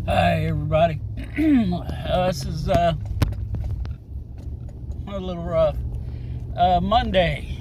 Hi everybody. This is a little rough. Monday,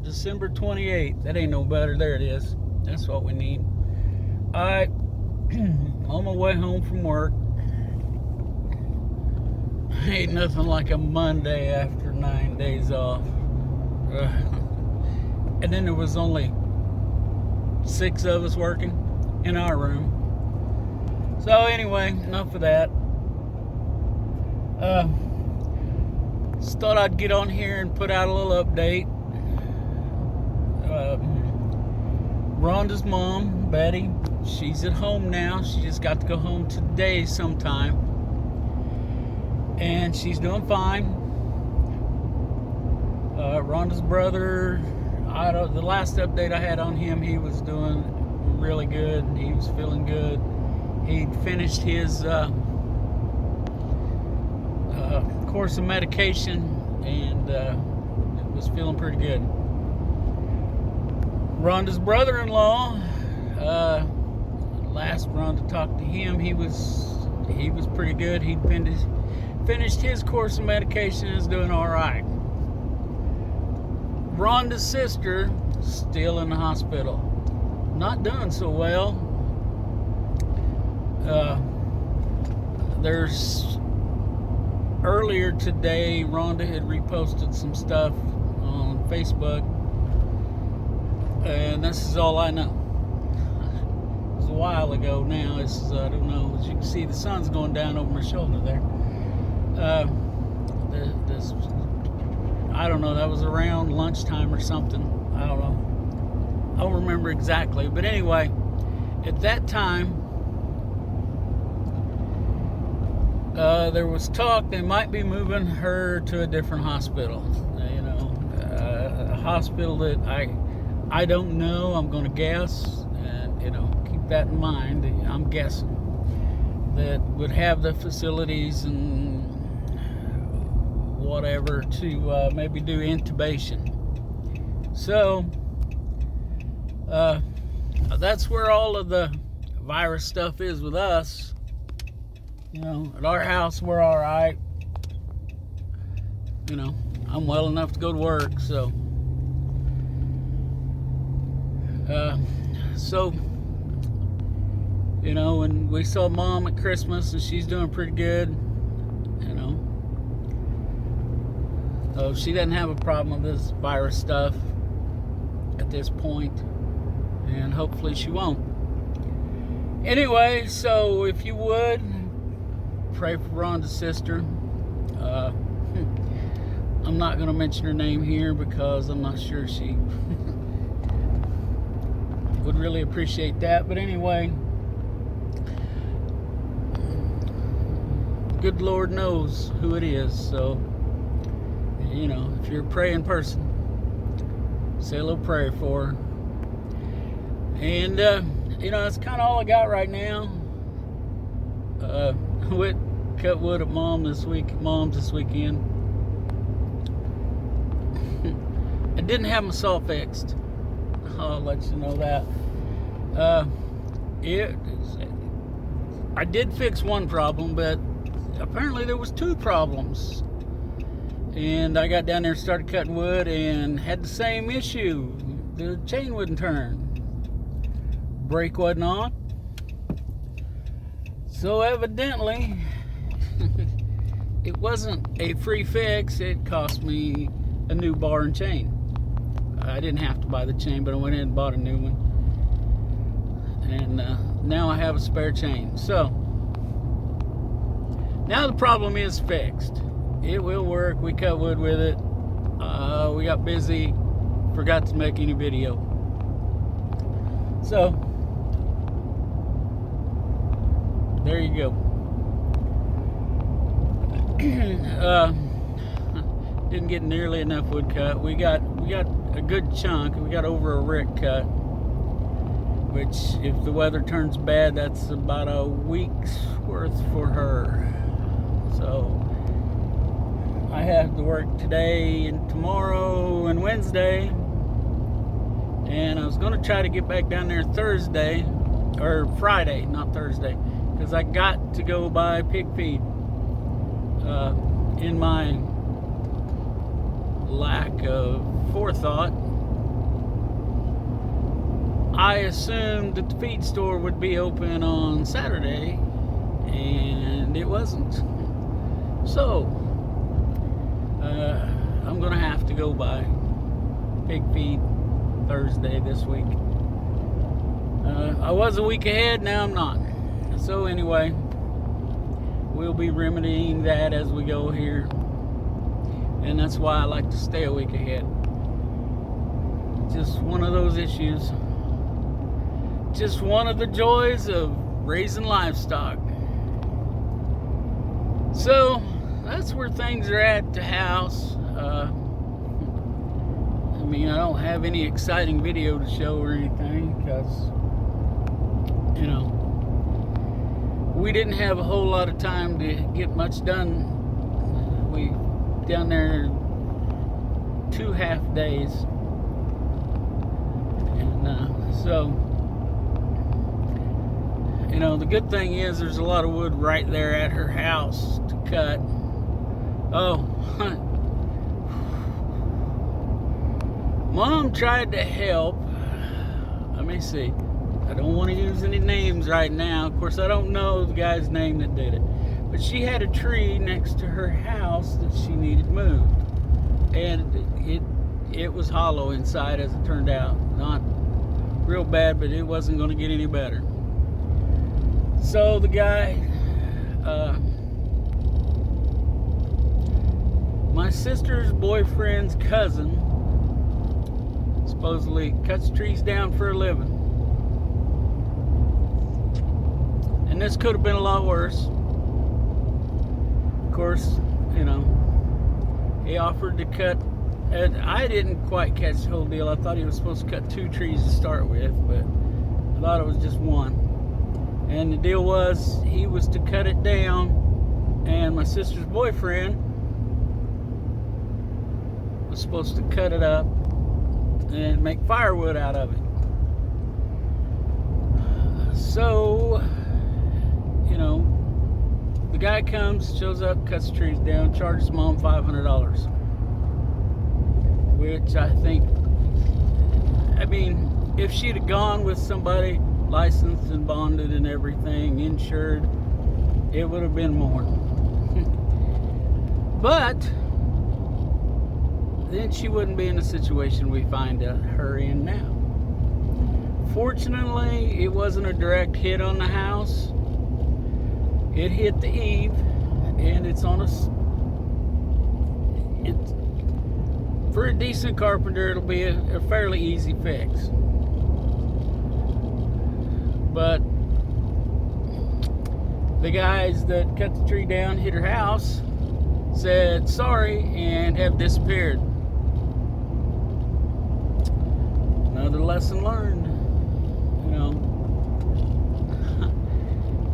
December 28th. That ain't no better. There it is. That's what we need. I on my way home from work. Ain't nothing like a Monday after 9 days off. And then there was only 6 of us working in our room. So anyway, enough of that. Just thought I'd get on here and put out a little update. Rhonda's mom, Betty, she's at home now. She just got to go home today sometime. And she's doing fine. Rhonda's brother, the last update I had on him, he was doing really good. He was feeling good. He'd finished his course of medication and was feeling pretty good. Rhonda's brother-in-law, last Rhonda talked to him, he was pretty good. He'd finished his course of medication and is doing all right. Rhonda's sister still in the hospital, not doing so well. There's earlier today, Rhonda had reposted some stuff on Facebook, and this is all I know. It was a while ago now. This is, I don't know, as you can see, the sun's going down over my shoulder there. This, I don't know, that was around lunchtime or something. I don't know. I don't remember exactly, but anyway, at that time, there was talk they might be moving her to a different hospital. A hospital that I don't know. I'm going to guess, and keep that in mind. I'm guessing that would have the facilities and whatever to maybe do intubation. So that's where all of the virus stuff is with us. At our house, we're all right. I'm well enough to go to work, so. When we saw Mom at Christmas, and she's doing pretty good, So she doesn't have a problem with this virus stuff at this point, and hopefully she won't. Anyway, so if you would, pray for Rhonda's sister. I'm not going to mention her name here because I'm not sure she would really appreciate that. But anyway, good Lord knows who it is. So, if you're a praying person, say a little prayer for her. And, that's kind of all I got right now. Went cut wood at Mom's this weekend. I didn't have my saw fixed. I'll let you know that. I did fix one problem, but apparently there was 2 problems. And I got down there and started cutting wood and had the same issue. The chain wouldn't turn. Brake wasn't on. So evidently, it wasn't a free fix. It cost me a new bar and chain. I didn't have to buy the chain, but I went in and bought a new one. And now I have a spare chain. So, now the problem is fixed. It will work. We cut wood with it. We got busy. Forgot to make any video. So, there you go. Didn't get nearly enough wood cut. We got a good chunk. We got over a rick cut, which, if the weather turns bad, that's about a week's worth for her. So I have to work today and tomorrow and Wednesday, and I was going to try to get back down there Thursday or Friday, not Thursday, because I got to go buy pig feed. In my lack of forethought, I assumed that the feed store would be open on Saturday, and it wasn't. So, I'm going to have to go buy pig feed Thursday this week. I was a week ahead, now I'm not. So anyway, we'll be remedying that as we go here. And that's why I like to stay a week ahead. Just one of those issues. Just one of the joys of raising livestock. So, that's where things are at the house. I mean, I don't have any exciting video to show or anything, because, you know, we didn't have a whole lot of time to get much done. We down there 2 half days, and so, you know, the good thing is there's a lot of wood right there at her house to cut. Oh, Mom tried to help. Let me see. I don't want to use any names right now. Of course, I don't know the guy's name that did it. But she had a tree next to her house that she needed moved. And it was hollow inside, as it turned out. Not real bad, but it wasn't going to get any better. So the guy, my sister's boyfriend's cousin, supposedly cuts trees down for a living. And this could have been a lot worse. Of course, you know, he offered to cut, and I didn't quite catch the whole deal. I thought he was supposed to cut 2 trees to start with, but I thought it was just one. And the deal was, he was to cut it down, and my sister's boyfriend was supposed to cut it up and make firewood out of it. So, you know, the guy comes, shows up, cuts the trees down, charges Mom $500. Which I think, I mean, if she'd have gone with somebody licensed and bonded and everything, insured, it would have been more. But then she wouldn't be in the situation we find her in now. Fortunately, it wasn't a direct hit on the house. It hit the eave, and it's on for a decent carpenter, it'll be a fairly easy fix. But the guys that cut the tree down, hit her house, said sorry, and have disappeared. Another lesson learned, you know.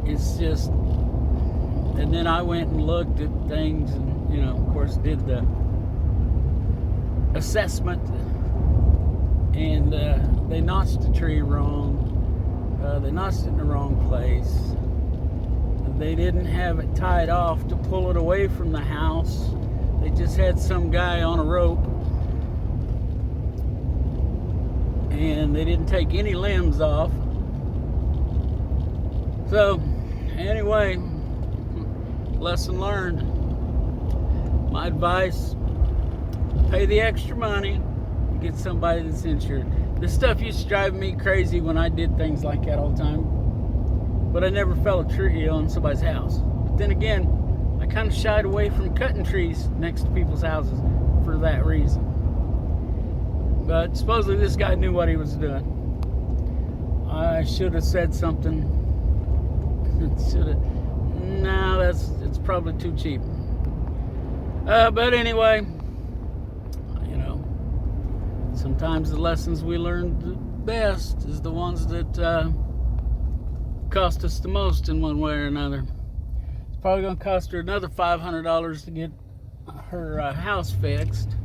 It's just, and then I went and looked at things, and, you know, of course, did the assessment, and they notched the tree wrong. They notched it in the wrong place. They didn't have it tied off to pull it away from the house. They just had some guy on a rope, and they didn't take any limbs off. So anyway, lesson learned. My advice, pay the extra money, get somebody that's insured. This stuff used to drive me crazy when I did things like that all the time, but I never fell a tree on somebody's house. But then again, I kind of shied away from cutting trees next to people's houses for that reason. But supposedly this guy knew what he was doing. I should have said something. No, it's probably too cheap. But anyway, you know, sometimes the lessons we learn the best is the ones that cost us the most in one way or another. It's probably going to cost her another $500 to get her house fixed.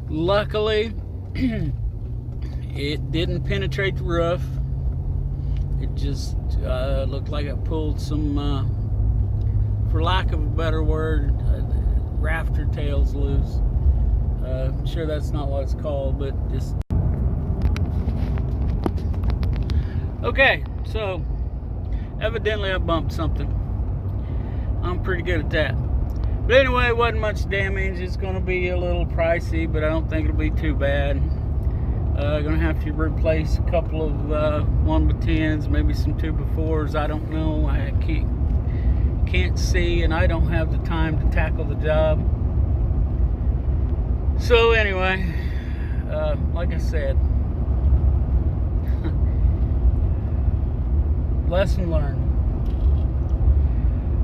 Luckily, it didn't penetrate the roof. It just looked like it pulled some, for lack of a better word, rafter tails loose. I'm sure that's not what it's called, but just... Okay, so evidently I bumped something. I'm pretty good at that. But anyway, it wasn't much damage. It's going to be a little pricey, but I don't think it'll be too bad. Going to have to replace a couple of 1x10s, maybe some 2x4s. I don't know. I can't see, and I don't have the time to tackle the job. So anyway, like I said, lesson learned.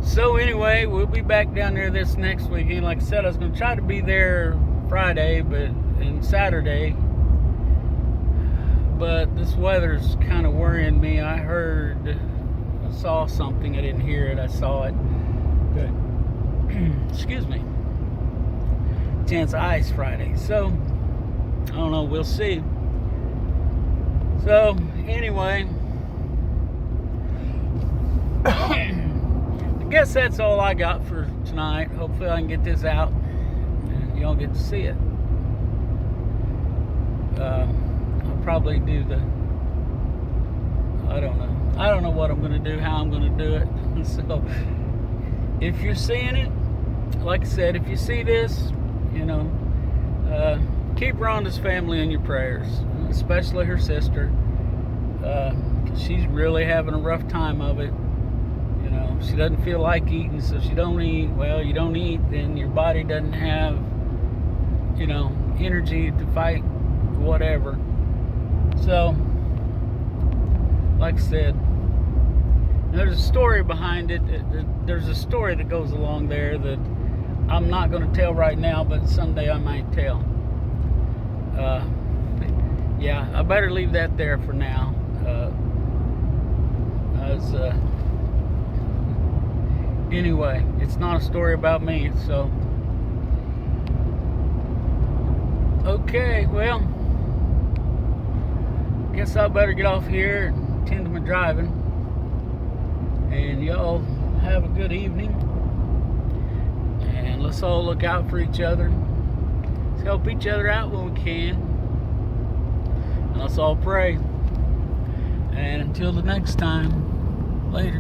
So anyway, we'll be back down there this next weekend. Like I said, I was going to try to be there Friday and Saturday, but this weather's kind of worrying me. I saw something. I didn't hear it. I saw it. But, excuse me. Chance of ice Friday. So, I don't know. We'll see. So, anyway. I guess that's all I got for tonight. Hopefully I can get this out and y'all get to see it. I'll probably do I don't know what I'm going to do, how I'm going to do it. So if you're seeing it, like I said, if you see this, keep Rhonda's family in your prayers, especially her sister. She's really having a rough time of it. She doesn't feel like eating, so she don't eat. Well, you don't eat, then your body doesn't have, energy to fight whatever. So, like I said, there's a story behind it. There's a story that goes along there that I'm not going to tell right now, but someday I might tell. Yeah, I better leave that there for now. Anyway, it's not a story about me, so. Okay, well, guess I better get off here and tend to my driving. And y'all have a good evening. And let's all look out for each other. Let's help each other out when we can. And let's all pray. And until the next time, later.